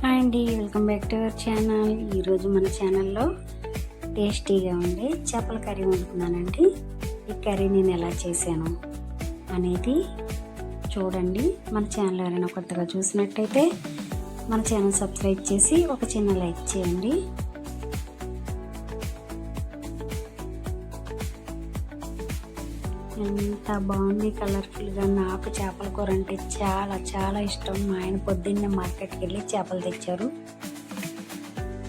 Hi అండి, welcome back to our channel. ఈరోజు మన ఛానల్లో టేస్టీగా ఉండే చేపల కర్రీ వండుకున్నానండి. ఈ కర్రీ నేను ఎలా చేశాను అనేది చూడండి. మన ఛానల్ ఎవరైనా కొత్తగా చూసినట్టయితే మన ఛానల్ సబ్స్క్రైబ్ చేసి ఒక చిన్న లైక్ చేయండి. ఎంత బాగుంది కలర్ఫుల్గా. నాకు చేపల కూర అంటే చాలా చాలా ఇష్టం. మా ఆయన పొద్దున్నే మార్కెట్కి వెళ్ళి చేపలు తెచ్చారు.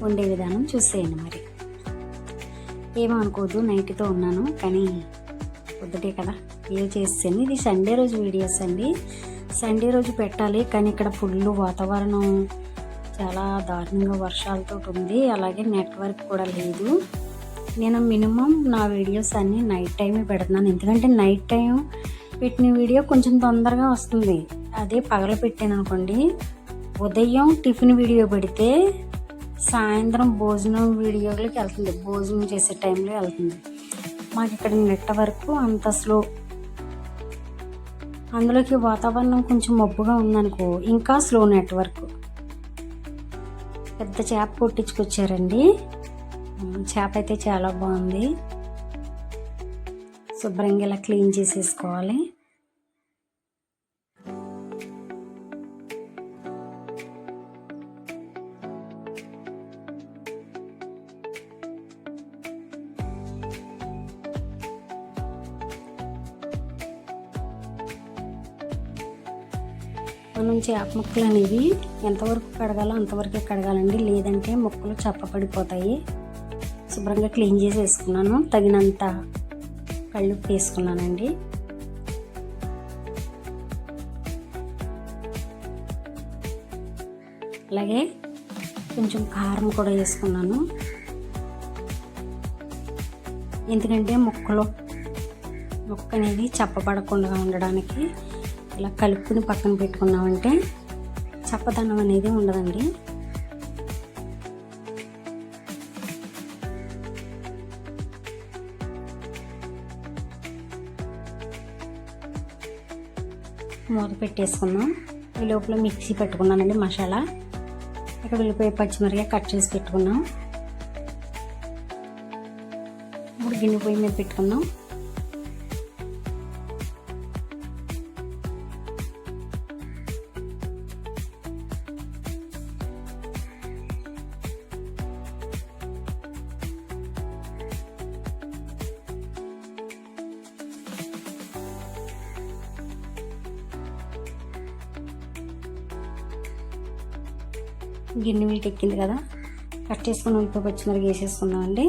వండే విధానం చూసేయండి. మరి ఏమనుకోదు, నైట్తో ఉన్నాను కానీ పొద్దుటే కదా ఏం చేసాను. ఇది సండే రోజు వీడియోస్ అండి. సండే రోజు పెట్టాలి కానీ ఇక్కడ ఫుల్ వాతావరణం చాలా దారుణంగా వర్షాలతో ఉంది. అలాగే నెట్వర్క్ కూడా లేదు. నేను మినిమం నా వీడియోస్ అన్నీ నైట్ టైమే పెడుతున్నాను. ఎందుకంటే నైట్ టైం పెట్టిన వీడియో కొంచెం తొందరగా వస్తుంది. అదే పగల పెట్టాను అనుకోండి, ఉదయం టిఫిన్ వీడియో పెడితే సాయంత్రం భోజనం వీడియోలకి వెళ్తుంది, భోజనం చేసే టైంలో వెళ్తుంది. మాకు ఇక్కడ నెట్వర్క్ అంత స్లో. అందులోకి వాతావరణం కొంచెం మబ్బుగా ఉందనుకో ఇంకా స్లో నెట్వర్క్. పెద్ద చేప కొట్టించుకొచ్చారండి. చేప అయితే చాలా బాగుంది. శుభ్రంగా ఇలా క్లీన్ చేసేసుకోవాలి. మనం చేప ముక్కలు అనేవి ఎంతవరకు కడగాలో అంతవరకే కడగాలండి, లేదంటే ముక్కలు చప్పపడిపోతాయి. శుభ్రంగా క్లీన్ చేసి వేసుకున్నాను. తగినంత కళ్ళుప్పు వేసుకున్నానండి. అలాగే కొంచెం కారం కూడా వేసుకున్నాను. ఎందుకంటే ముక్క అనేది చప్పబడకుండా ఉండడానికి. ఇలా కలుపుకుని పక్కన పెట్టుకున్నామంటే చప్పదనం అనేది ఉండదండి. మూత పెట్టేసుకుందాం. ఈ లోపల మిక్సీ పెట్టుకున్నానండి మసాలా. ఇక్కడ ఉల్లిపాయ పచ్చిమిరపకాయ కట్ చేసి పెట్టుకున్నాం. ఇప్పుడు గిన్నె పొయ్యి మీద పెట్టుకుందాం. గిన్నె వీటి ఎక్కింది కదా, కట్ చేసుకుని ఉల్లిపాయ పచ్చిమిరపకాయ వేసేసుకుందామండి.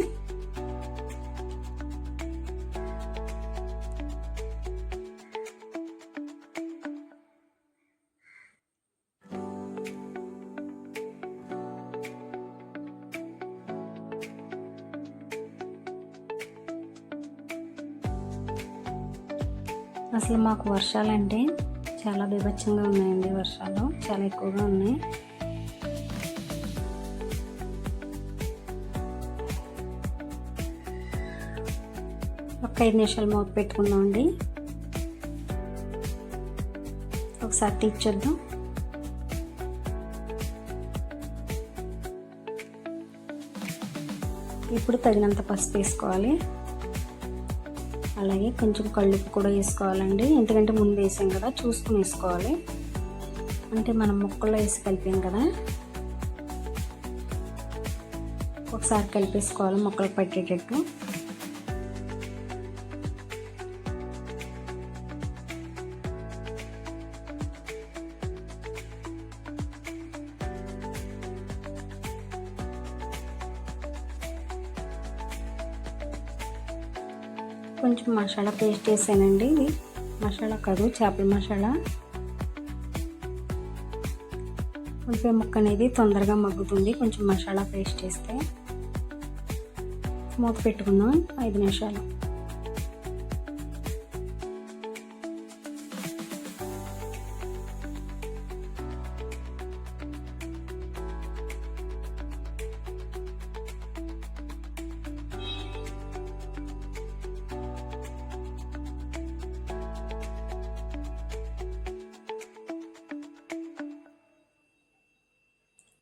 అసలు మాకు వర్షాలంటే చాలా బీభత్సంగా ఉన్నాయండి. వర్షాలు చాలా ఎక్కువగా ఉన్నాయి. ఒక 5 నిమిషాలు మూత పెట్టుకుందామండి. ఒకసారి తీర్చొద్దాం. ఇప్పుడు తగినంత పసుపు వేసుకోవాలి. అలాగే కొంచెం కళ్ళుప్పు కూడా వేసుకోవాలండి. ఎందుకంటే ముందు వేసాం కదా, చూసుకుని వేసుకోవాలి. అంటే మనం ముక్కల్లో వేసి కలిపాం కదా, ఒకసారి కలిపేసుకోవాలి ముక్కలకు పట్టేటట్టు. కొంచెం మసాలా పేస్ట్ వేసానండి. ఇది మసాలా కాదు, చేపల మసాలా. ఉల్లిపాయ ముక్క అనేది తొందరగా మగ్గుతుంది కొంచెం మసాలా పేస్ట్ వేస్తే. మూత పెట్టుకుందాం 5 నిమిషాలు.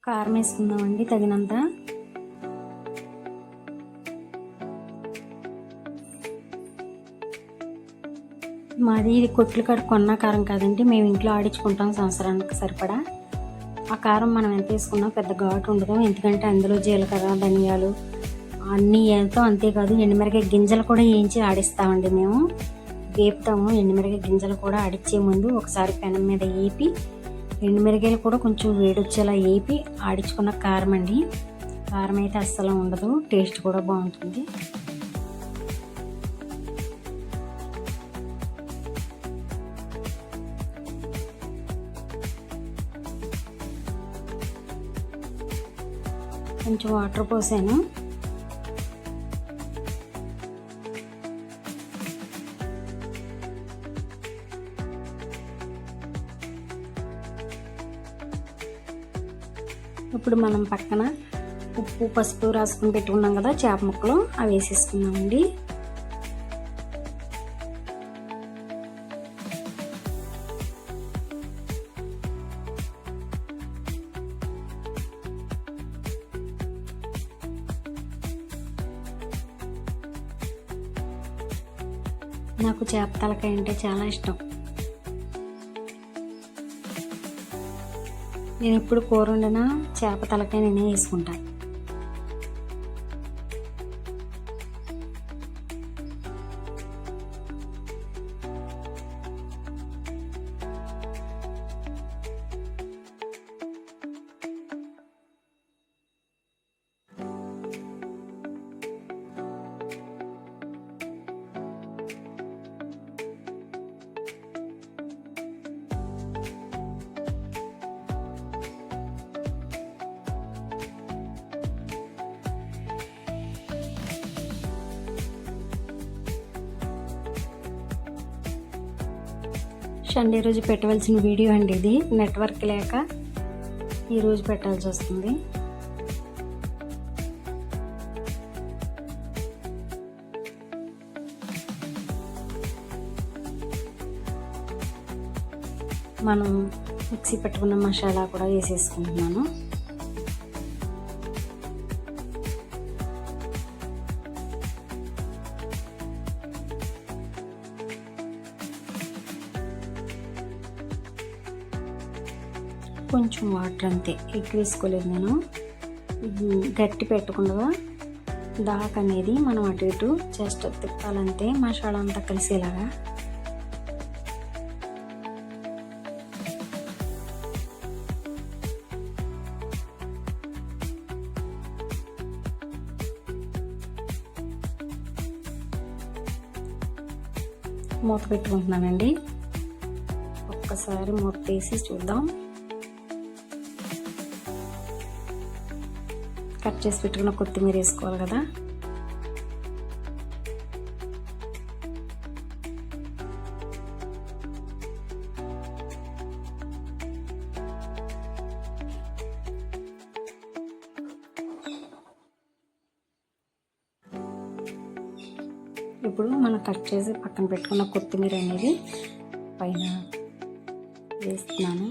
కారం వేసుకుందామండి తగినంత. మాది ఇది కొట్లు కాడ కొన్న కారం కాదండి, మేము ఇంట్లో ఆడించుకుంటాం సంవత్సరానికి సరిపడా. ఆ కారం మనం ఎంత వేసుకున్నా పెద్ద ఘాటు ఉండదు, ఎందుకంటే అందులో జీలకర్ర ధనియాలు అన్నీ ఎంతో. అంతేకాదు ఎండుమిరకాయ గింజలు కూడా వేయించి ఆడిస్తామండి మేము, వేపుతాము. ఎండుమిరకాయ గింజలు కూడా ఆడిచ్చే ముందు ఒకసారి పెనం మీద వేపి ఎండుమిరకాయలు కూడా కొంచెం వేడొచ్చేలా వేపి ఆడించుకున్న కారం అండి. కారం అయితే అస్సలు ఉండదు, టేస్ట్ కూడా బాగుంటుంది. కొంచెం వాటర్ పోసాను. ఇప్పుడు మనం పక్కన ఉప్పు పసుపు రాసుకుని పెట్టుకున్నాం కదా చేప ముక్కలు, అవి వేసేసుకున్నామండి. నాకు చేప తలకాయ అంటే చాలా ఇష్టం. నేను ఎప్పుడు కూర వండినా చేప తలకాయ నేనే వేసుకుంటాను. సండే రోజు పెట్టవలసిన వీడియో అండి ఇది, నెట్వర్క్ లేక ఈరోజు పెట్టాల్సి వస్తుంది. మనం మిక్సీ పెట్టుకున్న మసాలా కూడా వేసేసుకుంటున్నాను. కొంచెం వాటర్ అంతే, ఎక్కువ వేసుకోలేదు నేను. గట్టి పెట్టకుండా దాకా అనేది మనం అటు ఇటు జస్ట్ తిప్పాలంతే, మసాలా అంతా కలిసేలాగా. మూత పెట్టుకుంటున్నానండి. ఒక్కసారి మూత తీసి చూద్దాం. కట్ చేసి పెట్టుకున్న కొత్తిమీర వేసుకోవాలి కదా. ఇప్పుడు మనం కట్ చేసి పక్కన పెట్టుకున్న కొత్తిమీర అనేది పైన వేస్తున్నాను.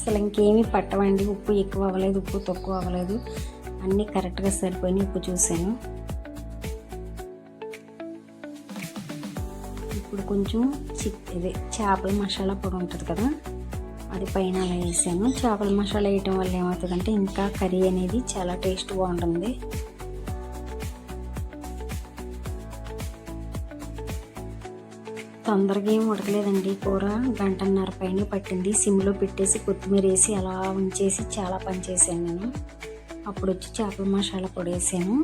అసలు ఇంకేమీ పట్టవండి, ఉప్పు ఎక్కువ అవ్వలేదు, ఉప్పు తక్కువ అవ్వలేదు, అన్నీ కరెక్ట్గా సరిపోయినాయి. ఉప్పు చూసాను. ఇప్పుడు కొంచెం ఇదే చేపల మసాలా పొడి ఉంటుంది కదా, అది పైన అలా వేసాను. చేపల మసాలా వేయటం వల్ల ఏమవుతుందంటే ఇంకా కర్రీ అనేది చాలా టేస్ట్ బాగుంటుంది. తొందరగా ఏం ఉడకలేదండి కూర, గంటన్నర పైన పట్టింది. సిమ్లో పెట్టేసి కొత్తిమీర వేసి అలా ఉంచేసి చాలా పని చేశాను నేను. అప్పుడు వచ్చి చేపల మసాలా పొడి వేసాను.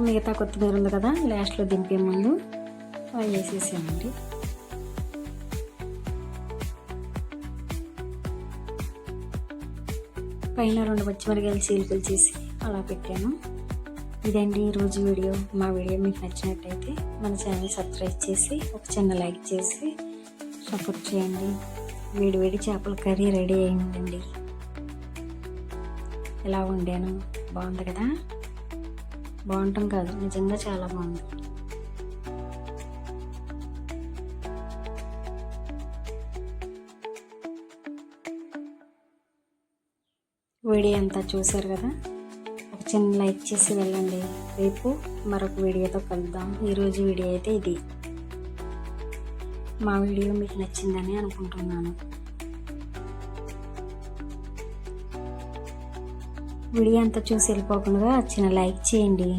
మిగతా కొత్తిమీర ఉంది కదా, లాస్ట్లో దింపే ముందు అవి వేసేసానండి. పైన 2 పచ్చిమిరకాయలు చీలికలు చేసి అలా పెట్టాను. ఇదండి ఈరోజు వీడియో. మా వీడియో మీకు నచ్చినట్టయితే మన ఛానల్ సబ్స్క్రైబ్ చేసి ఒక చిన్న లైక్ చేసి సపోర్ట్ చేయండి. వేడి చేపల కర్రీ రెడీ అయిందండి. ఎలా వండాను, బాగుంది కదా? బాగుంటాం కాదు, నిజంగా చాలా బాగుంది. వీడియో అంతా చూశారు కదా, ఒక చిన్న లైక్ చేసి వెళ్ళండి. రేపు మరొక వీడియోతో కలుద్దాం. ఈరోజు వీడియో అయితే ఇది. మా వీడియో మీకు నచ్చిందని అనుకుంటున్నాను. వీడియో అంతా చూసి వెళ్ళిపోకుండా చిన్న లైక్ చేయండి.